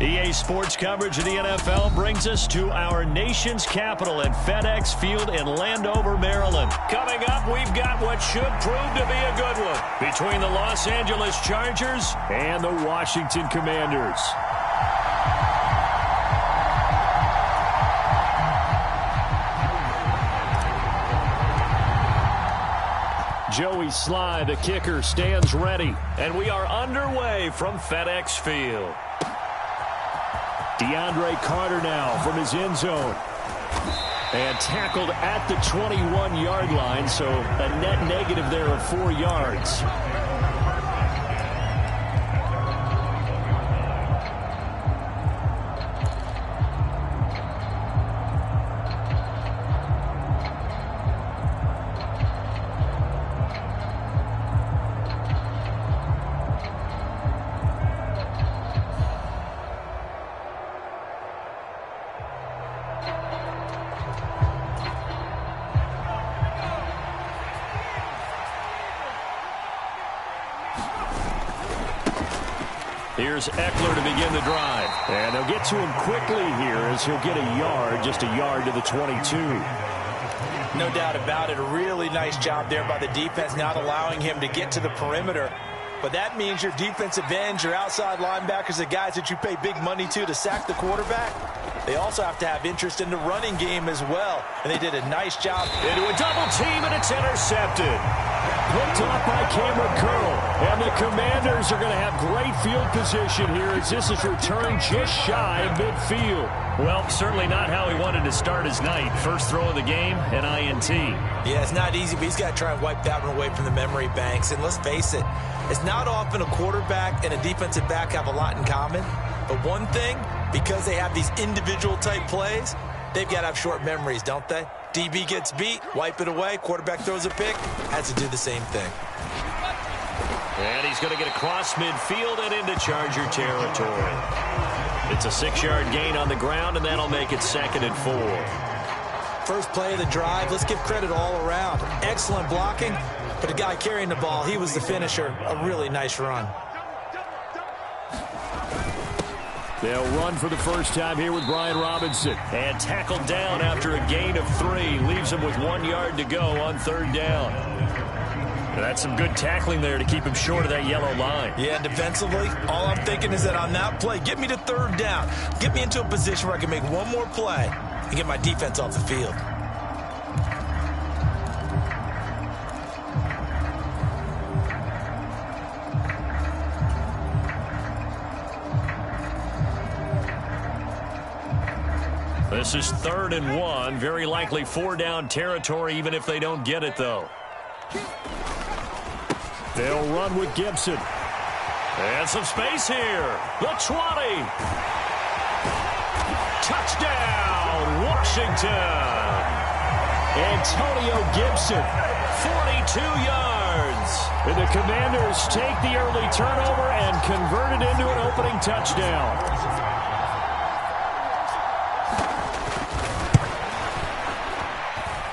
EA Sports coverage of the NFL brings us to our nation's capital at FedEx Field in Landover, Maryland. Coming up, we've got what should prove to be a good one between the Los Angeles Chargers and the Washington Commanders. Joey Sly, the kicker, stands ready, and we are underway from FedEx Field. DeAndre Carter now from his end zone. And tackled at the 21-yard line, so a net negative there of 4 yards. Here's Eckler to begin the drive. And they'll get to him quickly here as he'll get a yard, just a yard to the 22. No doubt about it. A really nice job there by the defense, not allowing him to get to the perimeter. But that means your defensive ends, your outside linebackers, the guys that you pay big money to sack the quarterback, they also have to have interest in the running game as well. And they did a nice job. Into a double team, and it's intercepted. Picked off by Cameron Curl. And the Commanders are going to have great field position here as this is returned just shy of midfield. Well, certainly not how he wanted to start his night. First throw of the game, an INT. Yeah, it's not easy, but he's got to try and wipe that one away from the memory banks. And let's face it, it's not often a quarterback and a defensive back have a lot in common. But one thing, because they have these individual type plays, they've got to have short memories, don't they? DB gets beat, wipe it away, quarterback throws a pick, has to do the same thing. And he's going to get across midfield and into Charger territory. It's a 6-yard gain on the ground, and that'll make it 2nd and 4. First play of the drive, let's give credit all around. Excellent blocking, but the guy carrying the ball, he was the finisher. A really nice run. They'll run for the first time here with Brian Robinson. And tackled down after a gain of 3. Leaves him with 1 yard to go on 3rd down. That's some good tackling there to keep him short of that yellow line. Yeah, defensively, all I'm thinking is that on that play, get me to 3rd down. Get me into a position where I can make one more play and get my defense off the field. This is 3rd and 1. Very likely 4-down territory, even if they don't get it, though. They'll run with Gibson. And some space here. The 20. Touchdown, Washington. Antonio Gibson, 42 yards. And the Commanders take the early turnover and convert it into an opening touchdown.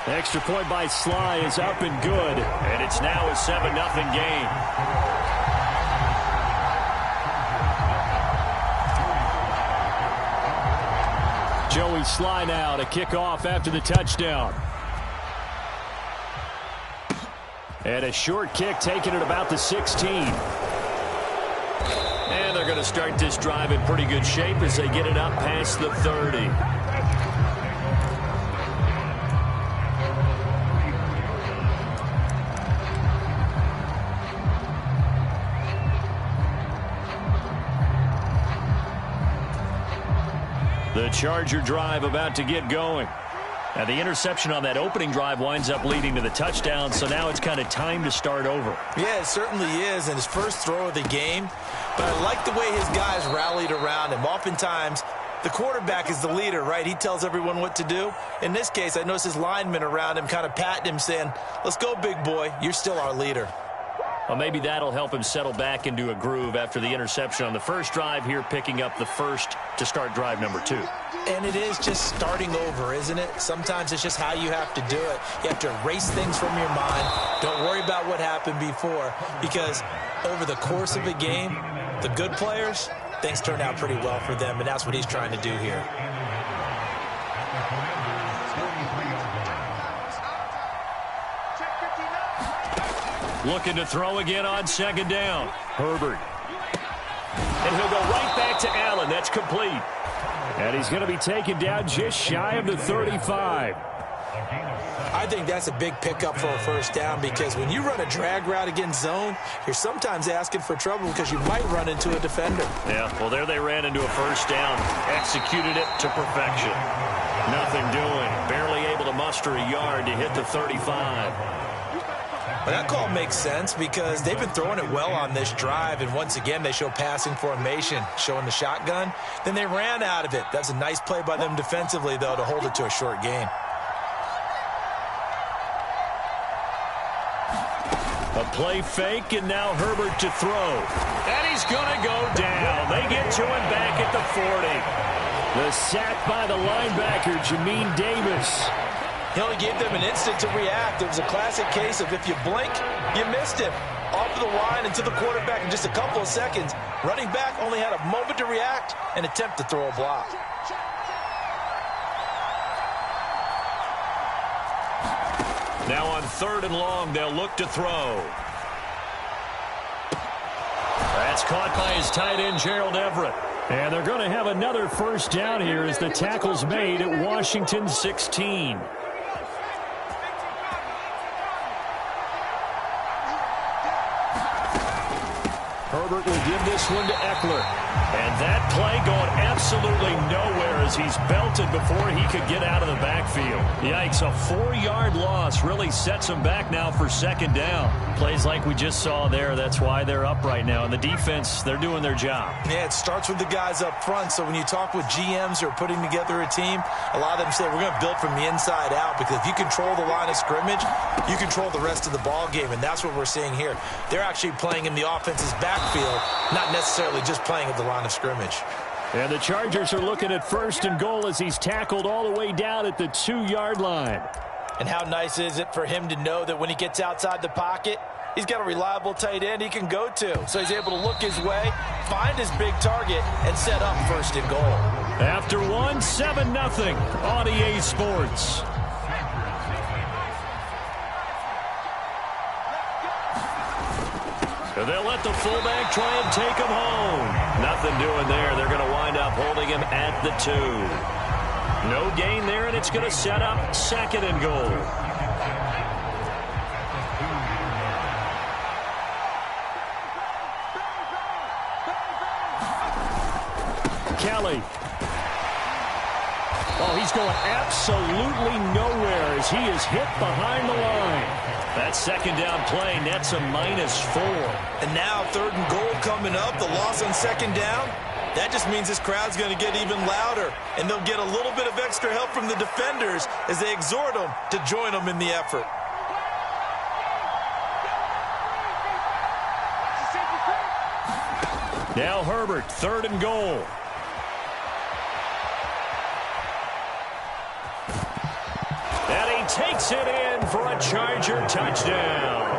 Extra point by Sly is up and good. And it's now a 7-0 game. Joey Sly now to kick off after the touchdown. And a short kick taken at about the 16. And they're going to start this drive in pretty good shape as they get it up past the 30. The Charger drive about to get going. Now, the interception on that opening drive winds up leading to the touchdown, so now it's kind of time to start over. Yeah, it certainly is, and his first throw of the game. But I like the way his guys rallied around him. Oftentimes, the quarterback is the leader, right? He tells everyone what to do. In this case, I noticed his linemen around him kind of patting him, saying, let's go, big boy. You're still our leader. Well, maybe that'll help him settle back into a groove after the interception on the first drive here, picking up the first to start drive number 2. And it is just starting over, isn't it? Sometimes it's just how you have to do it. You have to erase things from your mind. Don't worry about what happened before, because over the course of a game, the good players, things turn out pretty well for them, and that's what he's trying to do here. Looking to throw again on second down. Herbert. And he'll go right back to Allen. That's complete. And he's going to be taken down just shy of the 35. I think that's a big pickup for a first down, because when you run a drag route against zone, you're sometimes asking for trouble because you might run into a defender. Yeah, well, there they ran into a first down. Executed it to perfection. Nothing doing. Barely able to muster a yard to hit the 35. But that call makes sense because they've been throwing it well on this drive, and once again they show passing formation, showing the shotgun. Then they ran out of it. That's a nice play by them defensively, though, to hold it to a short gain. A play fake, and now Herbert to throw. And he's going to go down. They get to him back at the 40. The sack by the linebacker, Jamin Davis. He only gave them an instant to react. It was a classic case of if you blink, you missed him. Off of the line and to the quarterback in just a couple of seconds. Running back only had a moment to react and attempt to throw a block. Now on 3rd and long, they'll look to throw. That's caught by his tight end, Gerald Everett. And they're going to have another first down here as the tackle's made at Washington 16. Herbert will give this one to Eckler. And that play going absolutely nowhere as he's belted before he could get out of the backfield. Yikes, a 4-yard loss really sets him back now for second down. Plays like we just saw there, that's why they're up right now. And the defense, they're doing their job. Yeah, it starts with the guys up front. So when you talk with GMs who are putting together a team, a lot of them say we're going to build from the inside out, because if you control the line of scrimmage, you control the rest of the ball game. And that's what we're seeing here. They're actually playing in the offense's backfield, not necessarily just playing at the line of scrimmage. And the Chargers are looking at 1st and goal as he's tackled all the way down at the 2-yard line. And how nice is it for him to know that when he gets outside the pocket, he's got a reliable tight end he can go to. So he's able to look his way, find his big target, and set up 1st and goal. After 1, 7-0 on EA Sports. They'll let the fullback try and take him home. Nothing doing there. They're going to wind up holding him at the 2. No gain there, and it's going to set up 2nd and goal. Kelly. Oh, he's going absolutely nowhere as he is hit behind the line. That second down play nets a -4. And now 3rd and goal coming up. The loss on 2nd down. That just means this crowd's going to get even louder. And they'll get a little bit of extra help from the defenders as they exhort them to join them in the effort. Now Herbert, 3rd and goal. And he takes it in for a Charger touchdown.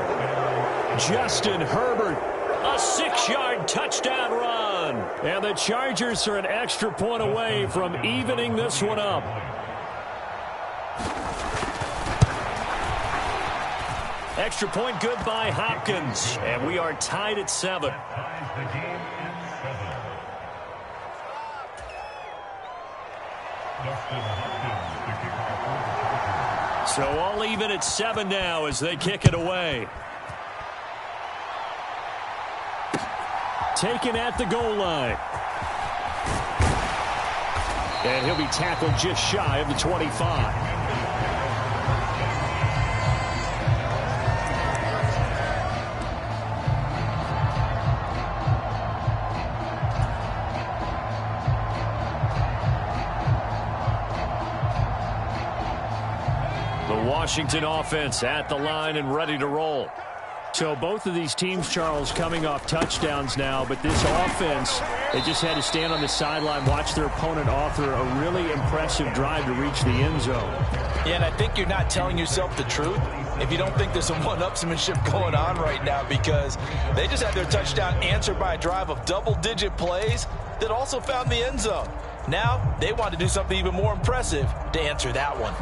Justin Herbert, a 6-yard touchdown run. And the Chargers are an extra point away from evening this one up. Extra point good by Hopkins. And we are tied at 7. So all even at 7 now as they kick it away. Taken at the goal line. And he'll be tackled just shy of the 25. The Washington offense at the line and ready to roll. So both of these teams, Charles, coming off touchdowns now, but this offense, they just had to stand on the sideline, watch their opponent author a really impressive drive to reach the end zone. Yeah, and I think you're not telling yourself the truth if you don't think there's some one-upsmanship going on right now, because they just had their touchdown answered by a drive of double-digit plays that also found the end zone. Now they want to do something even more impressive to answer that one.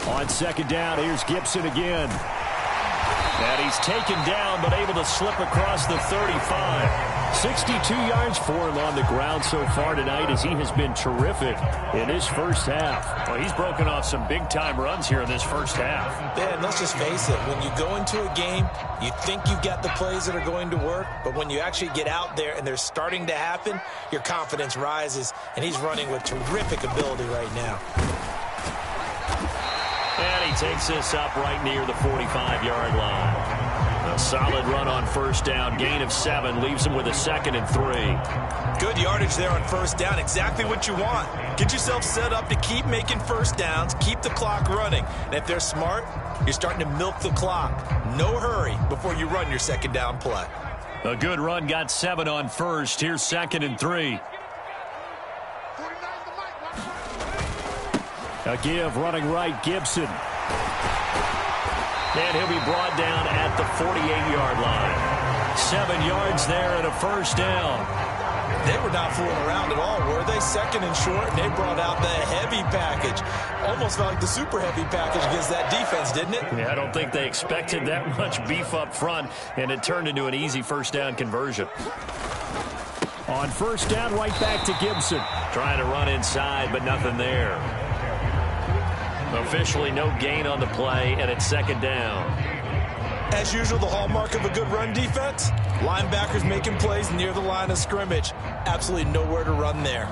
On second down, here's Gibson again. And he's taken down, but able to slip across the 35. 62 yards for him on the ground so far tonight, as he has been terrific in his first half. Well, he's broken off some big-time runs here in this first half. Yeah, and let's just face it. When you go into a game, you think you've got the plays that are going to work, but when you actually get out there and they're starting to happen, your confidence rises, and he's running with terrific ability right now. And he takes this up right near the 45-yard line. A solid run on first down. Gain of 7 leaves him with a 2nd and 3. Good yardage there on first down. Exactly what you want. Get yourself set up to keep making first downs, keep the clock running. And if they're smart, you're starting to milk the clock. No hurry before you run your second down play. A good run, got 7 on first. Here's 2nd and 3. A give, running right, Gibson. And he'll be brought down at the 48-yard line. 7 yards there and a first down. They were not fooling around at all, were they? 2nd and short, and they brought out the heavy package. Almost felt like the super heavy package against that defense, didn't it? Yeah, I don't think they expected that much beef up front, and it turned into an easy first down conversion. On first down, right back to Gibson. Trying to run inside, but nothing there. Officially no gain on the play, and it's 2nd down. As usual, the hallmark of a good run defense, linebackers making plays near the line of scrimmage. Absolutely nowhere to run there.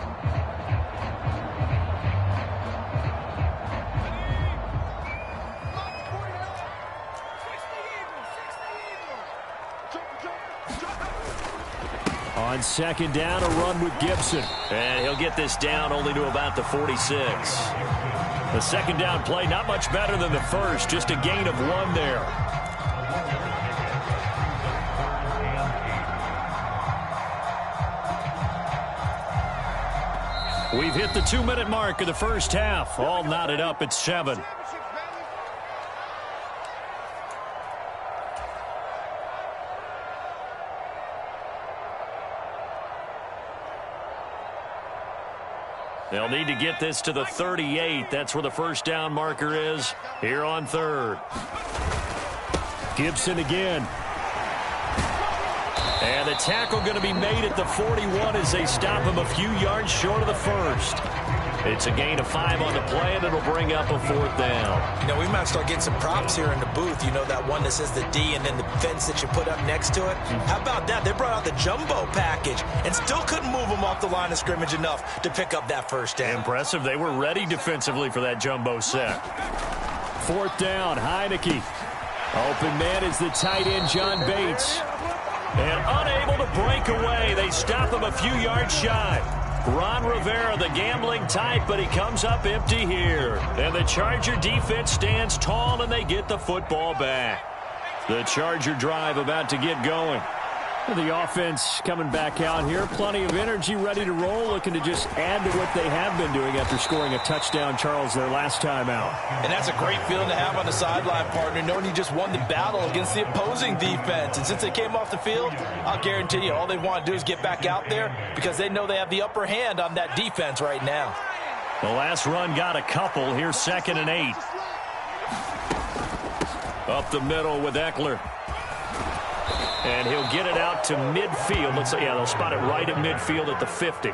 On second down, a run with Gibson. And he'll get this down only to about the 46. The second down play, not much better than the first, just a gain of 1 there. We've hit the 2-minute mark of the first half. All knotted up at 7. They'll need to get this to the 38. That's where the first down marker is here on 3rd. Gibson again. And the tackle going to be made at the 41 as they stop him a few yards short of the first. It's a gain of 5 on the play, and it'll bring up a 4th down. You know, we might start getting some props here in the booth. You know, that one that says the D and then the fence that you put up next to it? How about that? They brought out the jumbo package and still couldn't move them off the line of scrimmage enough to pick up that first down. Impressive. They were ready defensively for that jumbo set. 4th down, Heineke. Open man is the tight end, John Bates. And unable to break away. They stop him a few yards shy. Ron Rivera, the gambling type, but he comes up empty here. And the Charger defense stands tall, and they get the football back. The Charger drive about to get going. The offense coming back out here. Plenty of energy, ready to roll, looking to just add to what they have been doing after scoring a touchdown, Charles, their last time out. And that's a great feeling to have on the sideline, partner, knowing you just won the battle against the opposing defense. And since they came off the field, I'll guarantee you all they want to do is get back out there because they know they have the upper hand on that defense right now. The last run got a couple. Here's 2nd and 8. Up the middle with Eckler. And he'll get it out to midfield. Let's say, yeah, they'll spot it right at midfield at the 50.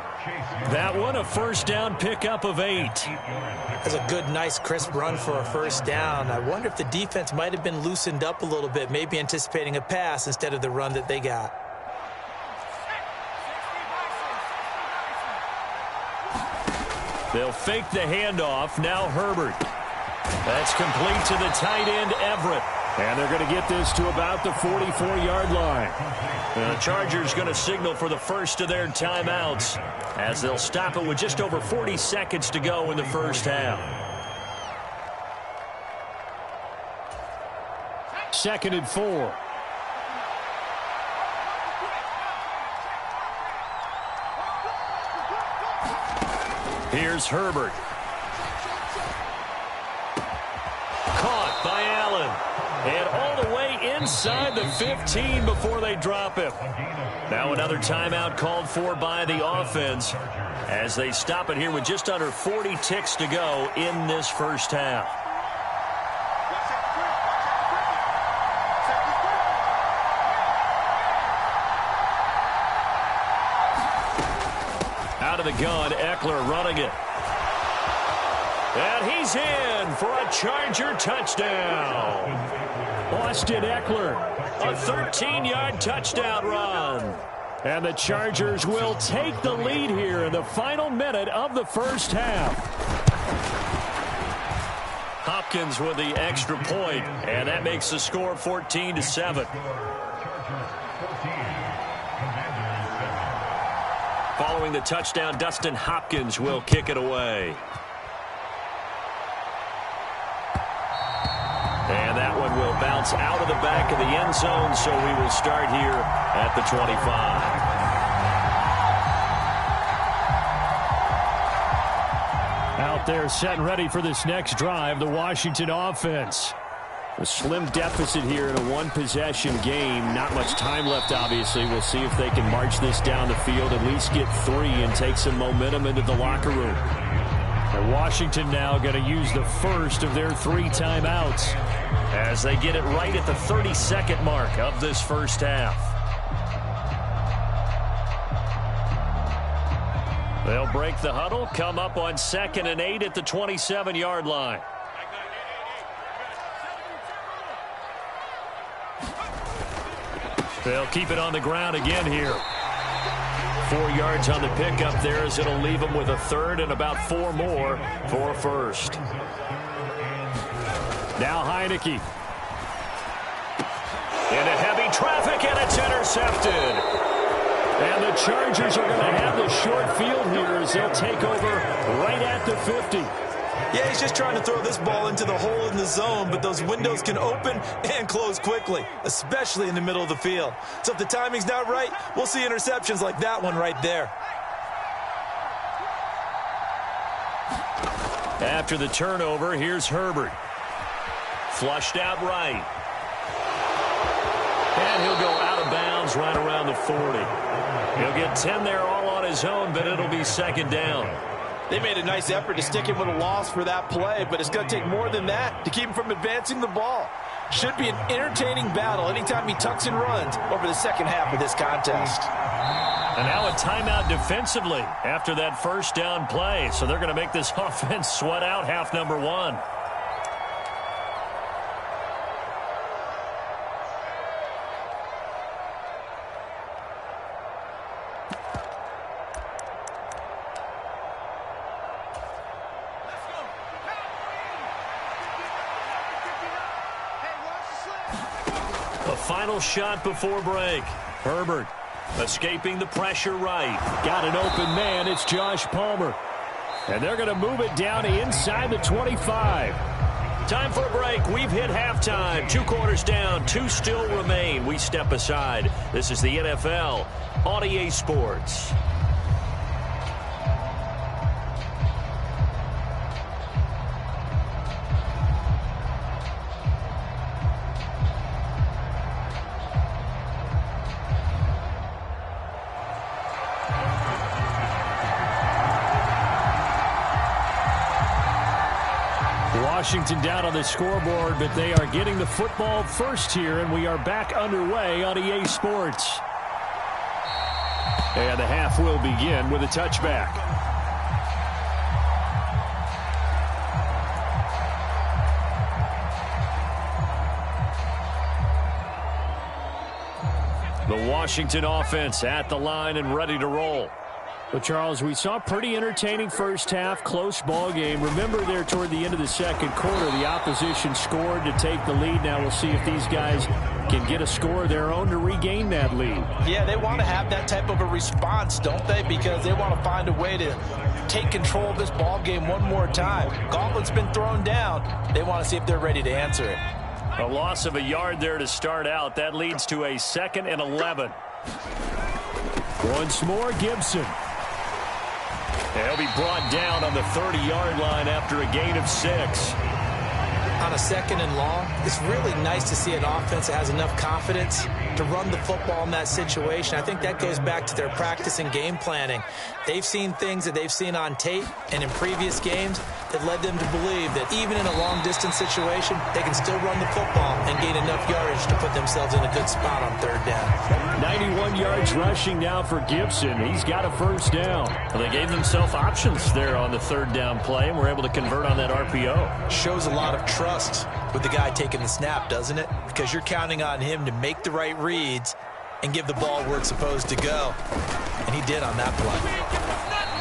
That one, a first down pickup of 8. That's a good, nice, crisp run for a first down. I wonder if the defense might have been loosened up a little bit, maybe anticipating a pass instead of the run that they got. They'll fake the handoff. Now Herbert. That's complete to the tight end, Everett. And they're going to get this to about the 44-yard line. The Chargers going to signal for the first of their timeouts as they'll stop it with just over 40 seconds to go in the first half. 2nd and 4. Here's Herbert. Caught by Allen. And all the way inside the 15 before they drop him. Now another timeout called for by the offense as they stop it here with just under 40 ticks to go in this first half. Out of the gun, Eckler running it. And he's in for a Charger touchdown. Austin Eckler, a 13-yard touchdown run. And the Chargers will take the lead here in the final minute of the first half. Hopkins with the extra point, and that makes the score 14-7. Following the touchdown, Dustin Hopkins will kick it away. And that one will bounce out of the back of the end zone, so we will start here at the 25. Out there set and ready for this next drive, the Washington offense. A slim deficit here in a one-possession game. Not much time left, obviously. We'll see if they can march this down the field, at least get 3 and take some momentum into the locker room. And Washington now going to use the first of their 3 timeouts as they get it right at the 30-second mark of this first half. They'll break the huddle, come up on 2nd and 8 at the 27-yard line. They'll keep it on the ground again here. 4 yards on the pickup there as it'll leave them with a 3rd and about 4 more for a first. Now Heineke. Into heavy traffic, and it's intercepted. And the Chargers are going to have the short field here as they'll take over right at the 50. Yeah, he's just trying to throw this ball into the hole in the zone, but those windows can open and close quickly, especially in the middle of the field. So if the timing's not right, we'll see interceptions like that one right there. After the turnover, here's Herbert. Flushed out right. And he'll go out of bounds right around the 40. He'll get 10 there all on his own, but it'll be 2nd down. They made a nice effort to stick him with a loss for that play, but it's going to take more than that to keep him from advancing the ball. Should be an entertaining battle anytime he tucks and runs over the second half of this contest. And now a timeout defensively after that first down play. So they're going to make this offense sweat out half number 1. Final shot before break. Herbert escaping the pressure right. Got an open man. It's Josh Palmer. And they're going to move it down to inside the 25. Time for a break. We've hit halftime. 2 quarters down. 2 still remain. We step aside. This is the NFL on EA Sports. Washington down on the scoreboard, but they are getting the football first here, and we are back underway on EA Sports. And the half will begin with a touchback. The Washington offense at the line and ready to roll. Well, Charles, we saw a pretty entertaining first half, close ball game. Remember there toward the end of the second quarter, the opposition scored to take the lead. Now we'll see if these guys can get a score of their own to regain that lead. Yeah, they want to have that type of a response, don't they? Because they want to find a way to take control of this ball game one more time. Gauntlet's been thrown down. They want to see if they're ready to answer it. A loss of a yard there to start out. That leads to a 2nd and 11. Once more, Gibson. He'll be brought down on the 30-yard line after a gain of 6. On a 2nd and long, it's really nice to see an offense that has enough confidence to run the football in that situation. I think that goes back to their practice and game planning. They've seen things that they've seen on tape and in previous games that led them to believe that even in a long-distance situation, they can still run the football and gain enough yardage to put themselves in a good spot on 3rd down. 91 yards rushing now for Gibson. He's got a 1st down. Well, they gave themselves options there on the 3rd down play and were able to convert on that RPO. Shows a lot of trust with the guy taking the snap, doesn't it? Because you're counting on him to make the right reads and give the ball where it's supposed to go. And he did on that play.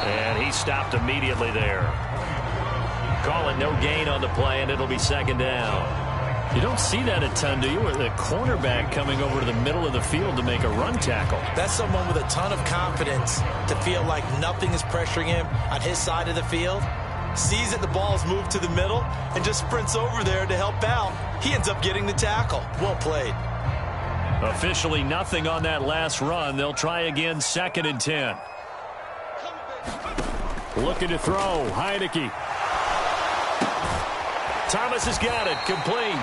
And he stopped immediately there. Call it no gain on the play, and it'll be 2nd down. You don't see that a ton, do you? With a cornerback coming over to the middle of the field to make a run tackle. That's someone with a ton of confidence to feel like nothing is pressuring him on his side of the field. Sees that the ball is moved to the middle and just sprints over there to help out. He ends up getting the tackle. Well played. Officially nothing on that last run. They'll try again, 2nd and 10. Looking to throw. Heineke. Thomas has got it. Complete.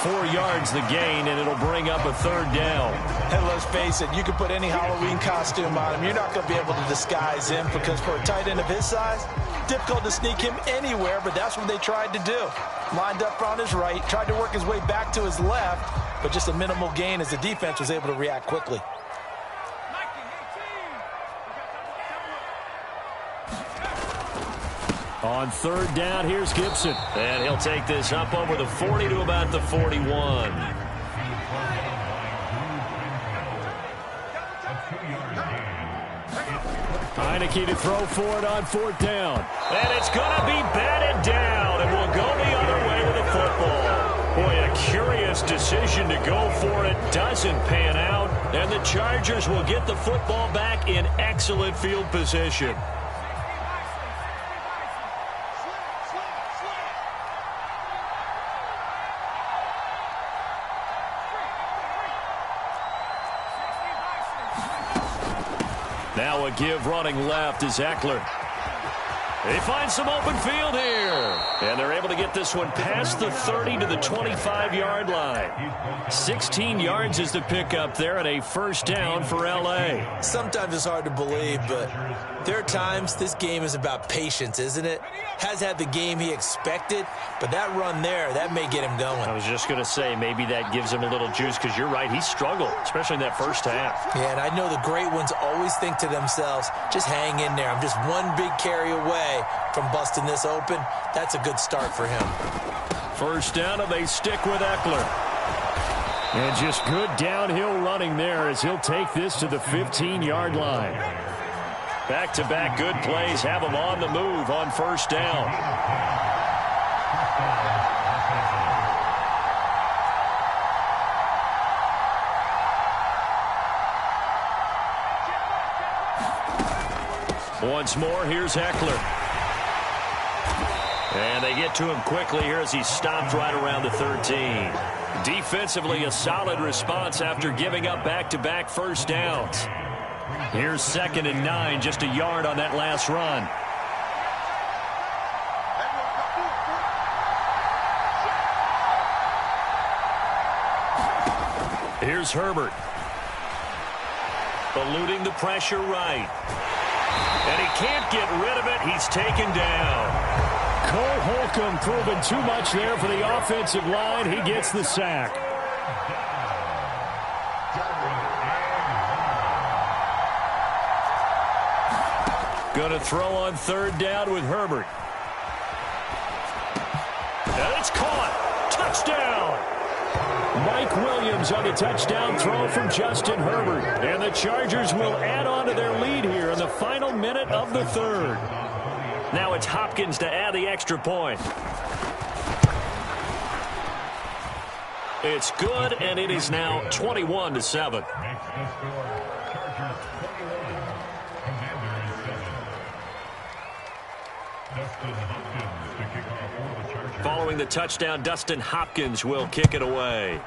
4 yards the gain, and it'll bring up a 3rd down. And let's face it, you can put any Halloween costume on him. You're not going to be able to disguise him because for a tight end of his size, difficult to sneak him anywhere, but that's what they tried to do. Lined up on his right, tried to work his way back to his left, but just a minimal gain as the defense was able to react quickly. On 3rd down, here's Gibson. And he'll take this up over the 40 to about the 41. Heineke to throw for it on 4th down. And it's going to be batted down, and we'll go the other way with the football. Boy, a curious decision to go for it. Doesn't pan out, and the Chargers will get the football back in excellent field position. Now a give running left is Eckler. They find some open field here. And they're able to get this one past the 30 to the 25-yard line. 16 yards is the pickup there and a 1st down for L.A. Sometimes it's hard to believe, but there are times this game is about patience, isn't it? Has had the game he expected, but that run there, that may get him going. I was just going to say, maybe that gives him a little juice because you're right, he struggled, especially in that first half. Yeah, and I know the great ones always think to themselves, just hang in there. I'm just one big carry away from busting this open. That's a good start for him. 1st down, and they stick with Eckler. And just good downhill running there as he'll take this to the 15-yard line. Back-to-back good plays have him on the move on 1st down. Once more, here's Eckler. And they get to him quickly here as he stopped right around the 13. Defensively, a solid response after giving up back-to-back 1st downs. Here's 2nd and 9, just a yard on that last run. Here's Herbert. Eluding the pressure right. And he can't get rid of it. He's taken down. Cole Holcomb proving too much there for the offensive line. He gets the sack. Going to throw on 3rd down with Herbert. And it's caught. Touchdown. Mike Williams on the touchdown throw from Justin Herbert. And the Chargers will add on to their lead here in the final minute of the third. Now it's Hopkins to add the extra point. It's good, and it is now 21-7. Following the touchdown, Dustin Hopkins will kick it away.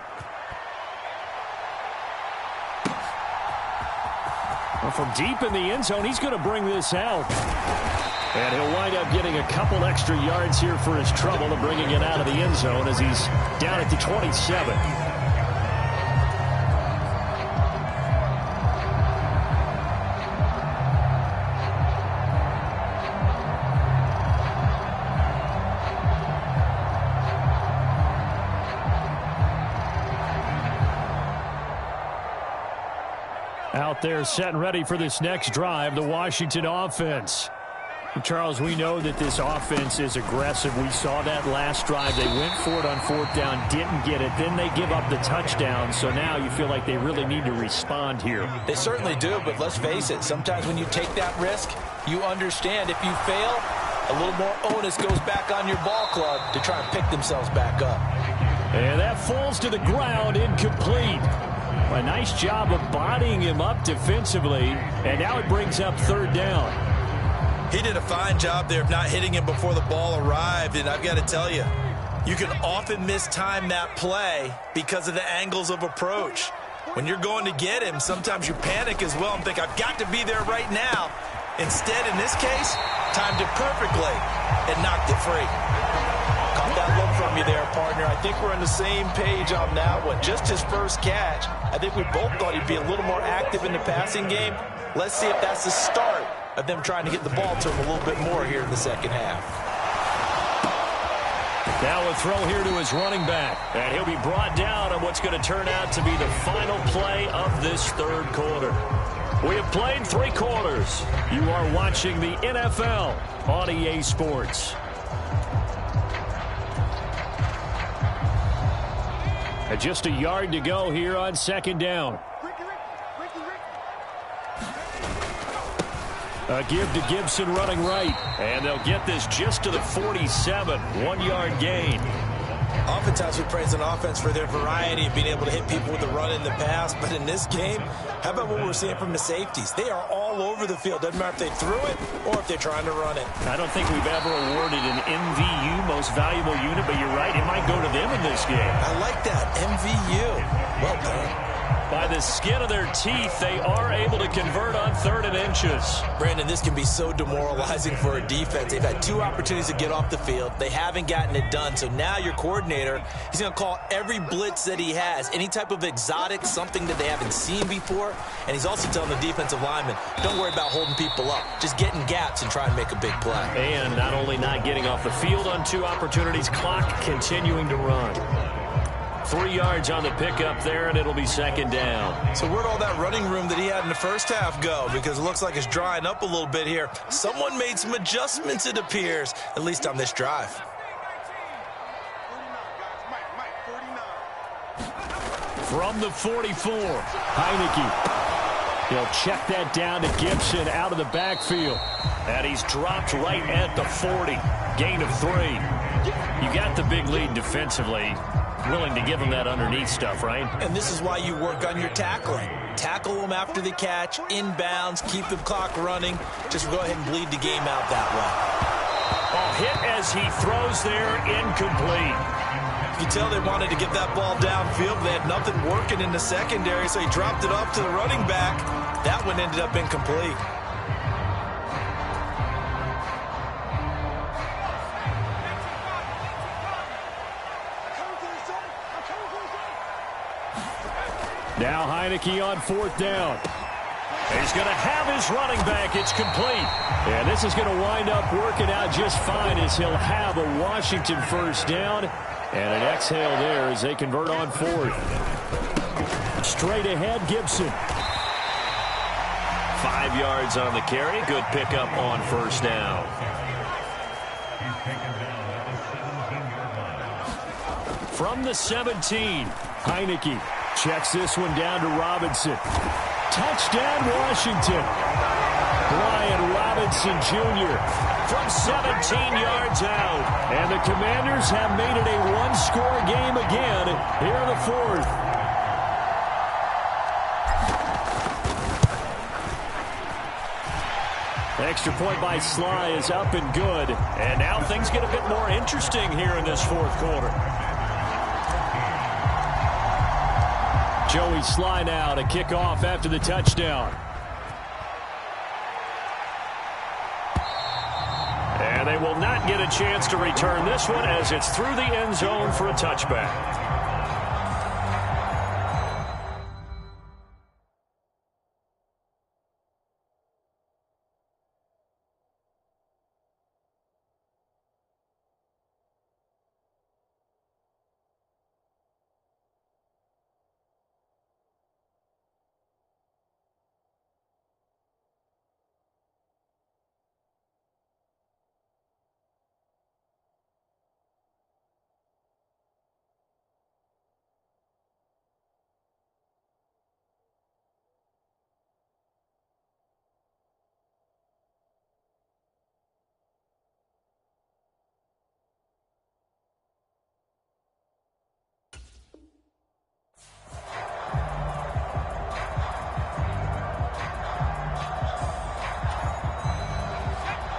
Well, from deep in the end zone, he's going to bring this out. And he'll wind up getting a couple extra yards here for his trouble and bringing it out of the end zone as he's down at the 27. Out there set and ready for this next drive, the Washington offense. Charles, we know that this offense is aggressive. We saw that last drive. They went for it on fourth down, didn't get it. Then they give up the touchdown. So now you feel like they really need to respond here. They certainly do, but let's face it. Sometimes when you take that risk, you understand if you fail, a little more onus goes back on your ball club to try and pick themselves back up. And that falls to the ground, incomplete. A nice job of bodying him up defensively, and now it brings up third down. He did a fine job there of not hitting him before the ball arrived, and I've got to tell you, you can often mistime that play because of the angles of approach. When you're going to get him, sometimes you panic as well and think, I've got to be there right now. Instead, in this case, timed it perfectly and knocked it free. Caught that look from you there, partner. I think we're on the same page on that one. Just his first catch. I think we both thought he'd be a little more active in the passing game. Let's see if that's the start of them trying to get the ball to him a little bit more here in the second half. Now a throw here to his running back. And he'll be brought down on what's going to turn out to be the final play of this third quarter. We have played 3 quarters. You are watching the NFL on EA Sports. And just a yard to go here on second down. A give to Gibson running right. And they'll get this just to the 47. 1-yard gain. Oftentimes we praise an offense for their variety of being able to hit people with the run in the pass. But in this game, how about what we're seeing from the safeties? They are all over the field. Doesn't matter if they threw it or if they're trying to run it. I don't think we've ever awarded an MVU, most valuable unit, but you're right. It might go to them in this game. I like that. MVU. Well done. By the skin of their teeth, they are able to convert on 3rd and inches. Brandon, this can be so demoralizing for a defense. They've had 2 opportunities to get off the field. They haven't gotten it done. So now your coordinator, he's going to call every blitz that he has, any type of exotic, something that they haven't seen before. And he's also telling the defensive lineman, don't worry about holding people up. Just get in gaps and try and make a big play. And not only not getting off the field on 2 opportunities, clock continuing to run. 3 yards on the pickup there, and it'll be second down. So where'd all that running room that he had in the first half go? Because it looks like it's drying up a little bit here. Someone made some adjustments, it appears, at least on this drive. From the 44, Heineke. He'll check that down to Gibson out of the backfield. And he's dropped right at the 40. Gain of 3. You got the big lead defensively. Willing to give him that underneath stuff, right? And this is why you work on your tackling. Tackle them after the catch, inbounds, keep the clock running. Just go ahead and bleed the game out that way. Oh, hit as he throws there, incomplete. You can tell they wanted to get that ball downfield, but they had nothing working in the secondary, so he dropped it off to the running back. That one ended up incomplete. Now Heineke on 4th down. He's going to have his running back. It's complete. And this is going to wind up working out just fine as he'll have a Washington first down. And an exhale there as they convert on 4th. Straight ahead, Gibson. 5 yards on the carry. Good pickup on first down. From the 17, Heineke checks this one down to Robinson. Touchdown, Washington. Brian Robinson Jr. from 17 yards out. And the Commanders have made it a one-score game again here in the fourth. Extra point by Sly is up and good. And now things get a bit more interesting here in this fourth quarter. Joey Sly now to kick off after the touchdown. And they will not get a chance to return this one as it's through the end zone for a touchback.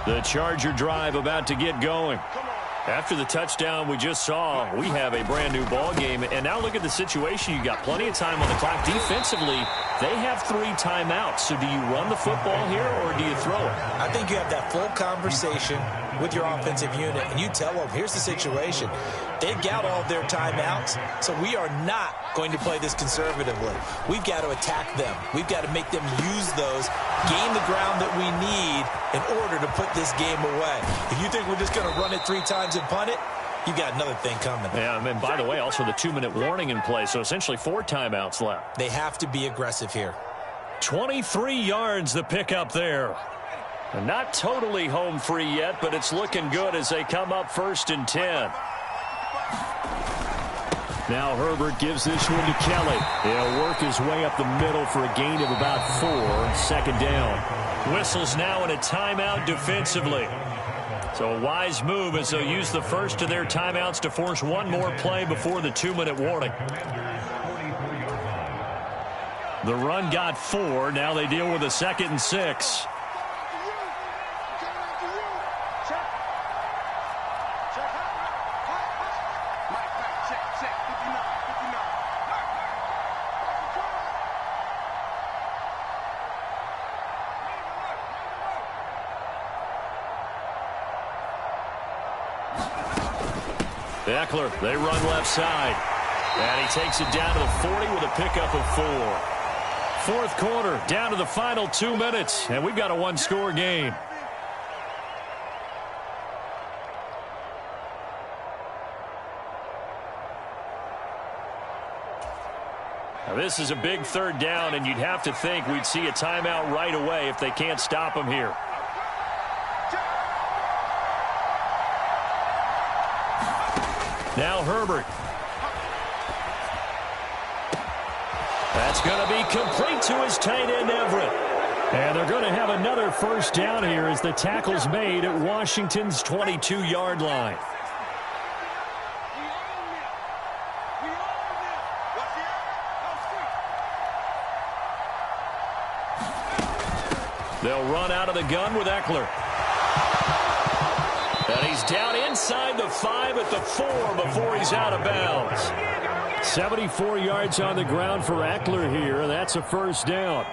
The Charger drive about to get going. After the touchdown we just saw, we have a brand new ball game. And now look at the situation. You got plenty of time on the clock. Defensively, they have 3 timeouts. So do you run the football here or do you throw it? I think you have that full conversation with your offensive unit, and you tell them, here's the situation. They've got all of their timeouts, so we are not going to play this conservatively. We've got to attack them. We've got to make them use those, gain the ground that we need in order to put this game away. If you think we're just going to run it 3 times and punt it, you got another thing coming. Yeah, and by the way, also the 2-minute warning in play, so essentially 4 timeouts left. They have to be aggressive here. 23 yards the pickup there. And not totally home free yet, but it's looking good as they come up 1st and 10. Now Herbert gives this one to Kelly. He'll work his way up the middle for a gain of about 4. 2nd down. Whistles now in a timeout defensively. So a wise move as they'll use the first of their timeouts to force one more play before the 2-minute warning. The run got 4. Now they deal with a 2nd and 6. Eckler, they run left side. And he takes it down to the 40 with a pickup of 4. Fourth quarter, down to the final 2 minutes, and we've got a one-score game. Now this is a big 3rd down, and you'd have to think we'd see a timeout right away if they can't stop him here. Now Herbert. That's going to be complete to his tight end, Everett. And they're going to have another 1st down here as the tackle's made at Washington's 22-yard line. They'll run out of the gun with Eckler. And he's down inside the 5 at the 4 before he's out of bounds. 74 yards on the ground for Eckler here. That's a 1st down.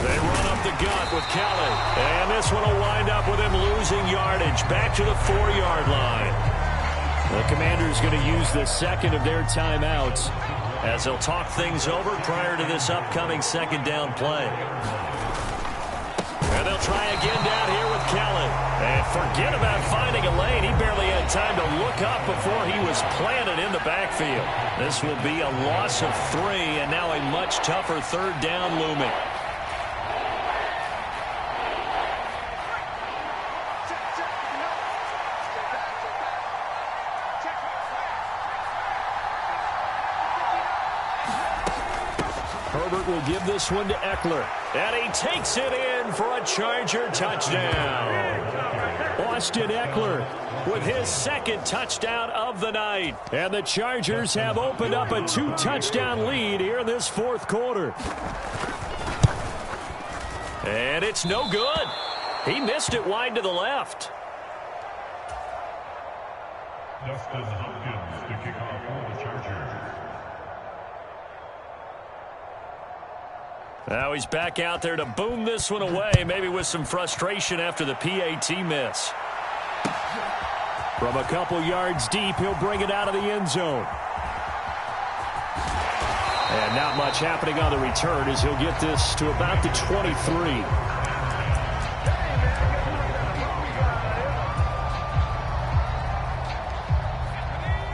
They run up the gut with Kelly. And this one will wind up with him losing yardage. Back to the 4-yard line. The Commanders going to use the 2nd of their timeouts as they'll talk things over prior to this upcoming 2nd down play. And they'll try again down here with Kelly. And forget about finding a lane. He barely had time to look up before he was planted in the backfield. This will be a loss of 3, and now a much tougher 3rd down looming. will give this one to Eckler. And he takes it in for a Charger touchdown. Austin Eckler with his second touchdown of the night. And the Chargers have opened up a 2-touchdown lead here in this fourth quarter. And it's no good. He missed it wide to the left. Dustin Hopkins to kick off for the Chargers. Now he's back out there to boom this one away, maybe with some frustration after the PAT miss. From a couple yards deep, he'll bring it out of the end zone. And not much happening on the return as he'll get this to about the 23.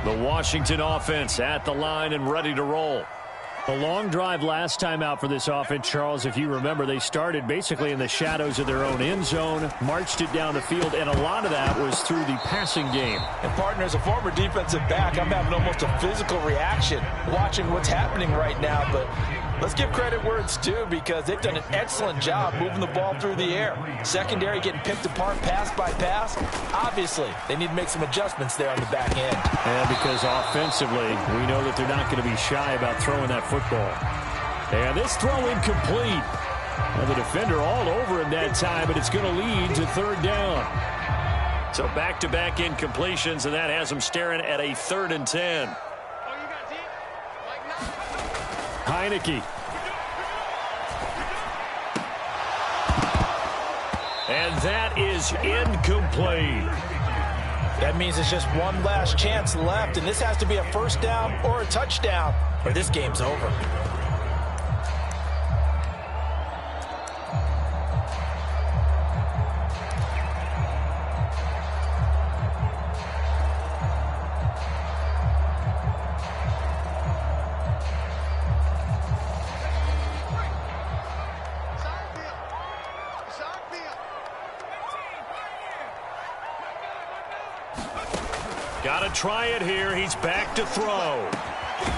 The Washington offense at the line and ready to roll. The long drive last time out for this offense, Charles, if you remember, they started basically in the shadows of their own end zone, marched it down the field, and a lot of that was through the passing game. And, partner, as a former defensive back, I'm having almost a physical reaction watching what's happening right now. But let's give credit where it's due because they've done an excellent job moving the ball through the air. Secondary getting picked apart pass by pass. Obviously, they need to make some adjustments there on the back end. And because offensively, we know that they're not going to be shy about throwing that football. And this throw incomplete. And the defender all over him that time, but it's going to lead to third down. So back-to-back incompletions, and that has them staring at a 3rd and 10. Heineke. And that is incomplete. That means it's just one last chance left, and this has to be a first down or a touchdown, or this game's over. Got to try it here. He's back to throw.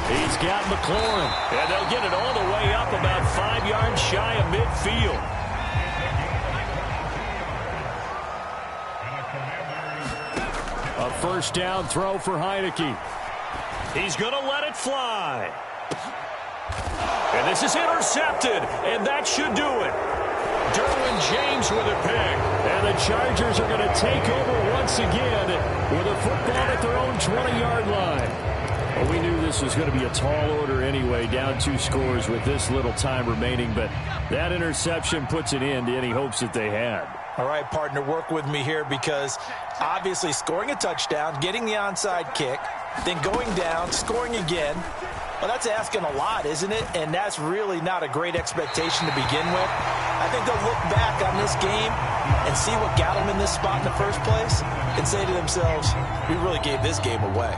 He's got McLaurin. And they'll get it all the way up about 5 yards shy of midfield. A first down throw for Heineke. He's going to let it fly. And this is intercepted. And that should do it. Derwin James with a pick. And the Chargers are going to take over once again with a football at their own 20-yard line. Well, we knew this was going to be a tall order anyway, down 2 scores with this little time remaining. But that interception puts an end to any hopes that they had. All right, partner, work with me here because obviously scoring a touchdown, getting the onside kick, then going down, scoring again. Well, that's asking a lot, isn't it? And that's really not a great expectation to begin with. I think they'll look back on this game and see what got them in this spot in the first place and say to themselves, we really gave this game away.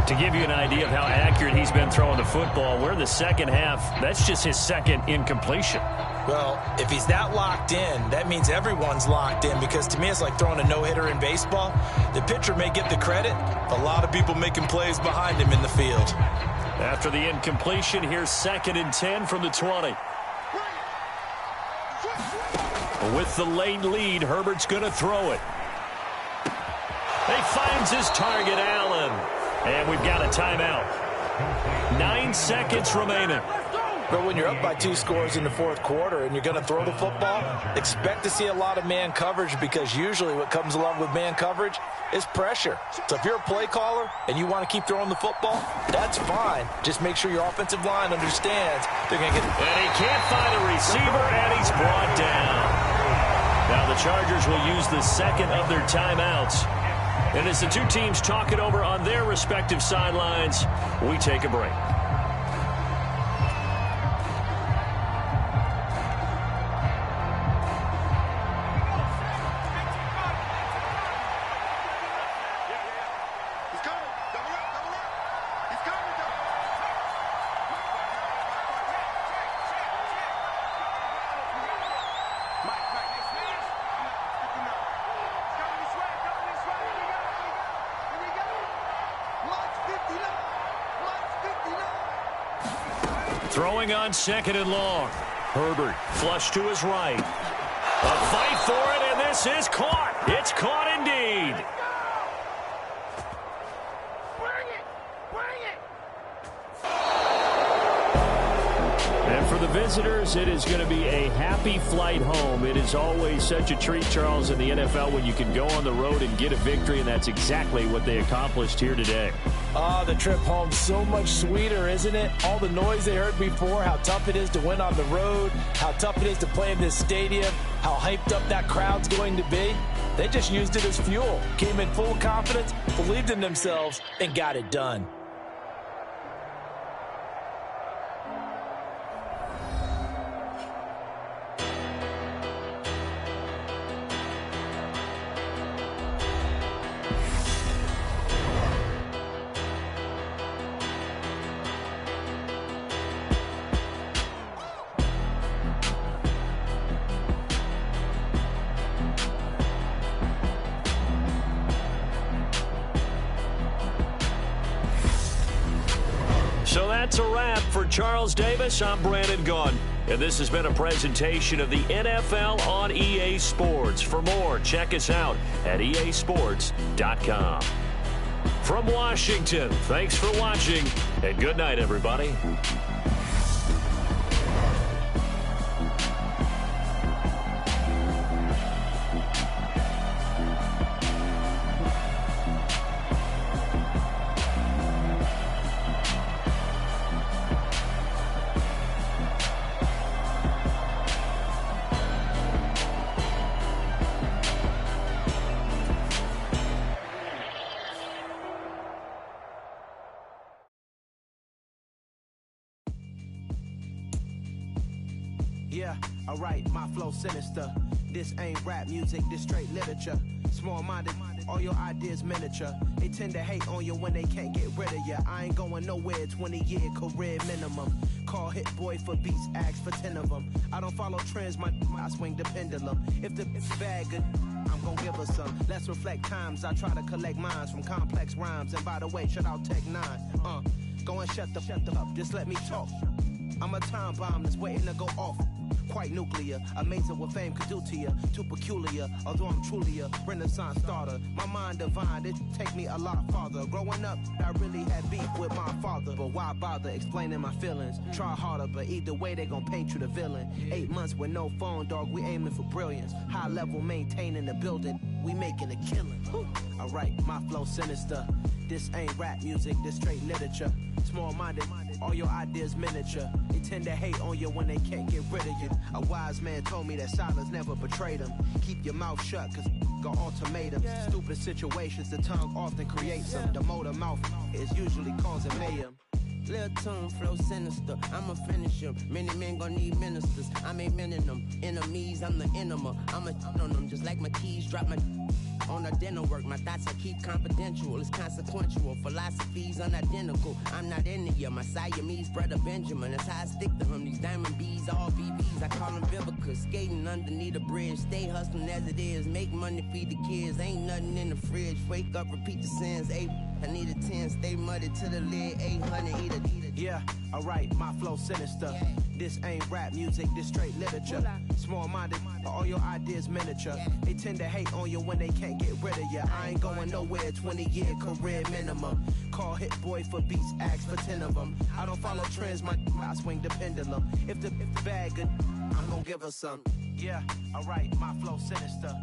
To give you an idea of how accurate he's been throwing the football, we're in the second half. That's just his second incompletion. Well, if he's that locked in, that means everyone's locked in because to me it's like throwing a no-hitter in baseball. The pitcher may get the credit, a lot of people making plays behind him in the field. After the incompletion, here's 2nd and 10 from the 20. With the late lead, Herbert's going to throw it. He finds his target, Allen. And we've got a timeout. 9 seconds remaining. But when you're up by 2 scores in the fourth quarter and you're going to throw the football, expect to see a lot of man coverage because usually what comes along with man coverage is pressure. So if you're a play caller and you want to keep throwing the football, that's fine. Just make sure your offensive line understands they're going to get... And he can't find a receiver, and he's brought down. Now the Chargers will use the second of their timeouts. And as the two teams talk it over on their respective sidelines, we take a break. Throwing on second and long. Herbert flush to his right. A fight for it, and this is caught. It's caught indeed. And for the visitors, it is going to be a happy flight home. It is always such a treat, Charles, in the NFL when you can go on the road and get a victory, and that's exactly what they accomplished here today. The trip home so much sweeter, isn't it? All the noise they heard before, how tough it is to win on the road, how tough it is to play in this stadium, how hyped up that crowd's going to be. They just used it as fuel, came in full confidence, believed in themselves, and got it done. So that's a wrap for Charles Davis. I'm Brandon Gaughan, and this has been a presentation of the NFL on EA Sports. For more, check us out at easports.com. From Washington, thanks for watching, and good night, everybody. Yeah, alright, my flow sinister. This ain't rap music, this straight literature. Small-minded, all your ideas miniature. They tend to hate on you when they can't get rid of you. I ain't going nowhere, 20-year career minimum. Call Hit Boy for beats, ask for 10 of them. I don't follow trends, I swing the pendulum. If the bad good, I'm gonna give her some. Let's reflect times, I try to collect minds from complex rhymes. And by the way, shout out Tech 9. Go and shut the up, just let me talk. I'm a time bomb that's waiting to go off. Quite nuclear, amazing what fame could do to you. Too peculiar, although I'm truly a renaissance starter. My mind divine, it take me a lot farther. Growing up, I really had beef with my father. But why bother explaining my feelings? Try harder, but either way they gon' paint you the villain. 8 months with no phone, dog, we aiming for brilliance. High level maintaining the building, we making a killing. Alright, my flow sinister. This ain't rap music, this straight literature. Small-minded, all your ideas miniature. They tend to hate on you when they can't get rid of you. A wise man told me that silence never betrayed them. Keep your mouth shut, cause got ultimatums. Stupid situations, the tongue often creates them. The motor mouth is usually causing mayhem. Lil' tune, flow sinister, I'ma finish him. Many men gon' need ministers, I'm aiming them. Enemies, I'm the enema, I'ma on them. Just like my keys, drop my on the dinner work. My thoughts I keep confidential, it's consequential. Philosophies unidentical, I'm not into you. My Siamese brother Benjamin, that's how I stick to him. These diamond bees, all BBs, I call them Vivica. Skating underneath the bridge, stay hustling as it is. Make money, feed the kids, ain't nothing in the fridge. Wake up, repeat the sins, I need a 10, stay muddy to the lid, 800, eat it. Yeah, alright, my flow sinister. This ain't rap music, this straight literature. Small-minded, all your ideas miniature. They tend to hate on you when they can't get rid of you. I ain't going nowhere, 20-year career minimum. Call Hit Boy for beats, ask for 10 of them. I don't follow trends, I swing the pendulum. If the bag good, I'm gonna give her some. Yeah, alright, my flow sinister.